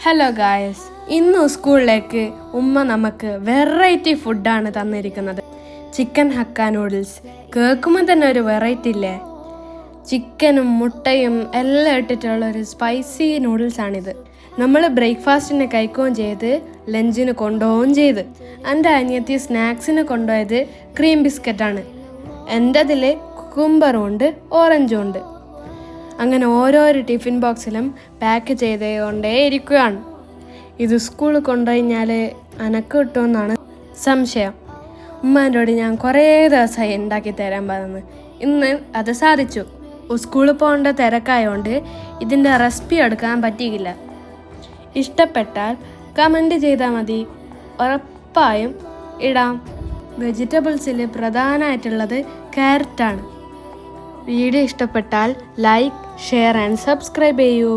Hello guys, ഇന്ന് സ്കൂളിലേക്ക് ഉമ്മ നമുക്ക് വെറൈറ്റി ഫുഡാണ് തന്നിരിക്കുന്നത്. Chicken hakka noodles. കേൾക്കുമ്പോൾ തന്നെ ഒരു വെറൈറ്റി ഇല്ലേ? ചിക്കനും മുട്ടയും എല്ലാം ഇട്ടിട്ടുള്ള ഒരു സ്പൈസി നൂഡിൽസാണിത്. നമ്മൾ ബ്രേക്ക്ഫാസ്റ്റിന് കഴിക്കുകയും ചെയ്ത് ലഞ്ചിന് കൊണ്ടുപോവുകയും ചെയ്ത്. എൻ്റെ അനിയത്തി സ്നാക്സിന് കൊണ്ടുപോയത് ക്രീം ബിസ്ക്കറ്റാണ്. എൻ്റെ അതിൽ കുക്കുംബറും ഉണ്ട്, ഓറഞ്ചും ഉണ്ട്. അങ്ങനെ ഓരോരോ ടിഫിൻ ബോക്സിലും പാക്ക് ചെയ്തുകൊണ്ടേ ഇരിക്കുകയാണ്. ഇത് സ്കൂളിൽ കൊണ്ടുകഴിഞ്ഞാൽ അനക്ക് കിട്ടുമെന്നാണ് സംശയം. ഉമ്മാൻ്റോട് ഞാൻ കുറേ ദിവസമായി ഉണ്ടാക്കി തരാൻ പറഞ്ഞു. ഇന്ന് അത് സാധിച്ചു. സ്കൂളിൽ പോകേണ്ട തിരക്കായതുകൊണ്ട് ഇതിൻ്റെ റെസിപ്പി എടുക്കാൻ പറ്റിയില്ല. ഇഷ്ടപ്പെട്ടാൽ കമൻറ്റ് ചെയ്താൽ മതി, ഉറപ്പായും ഇടാം. വെജിറ്റബിൾസിൽ പ്രധാനമായിട്ടുള്ളത് ക്യാരറ്റാണ്. വീഡിയോ ഇഷ്ടപ്പെട്ടാൽ ലൈക്ക്, ഷെയർ ആൻഡ് സബ്സ്ക്രൈബ് ചെയ്യൂ.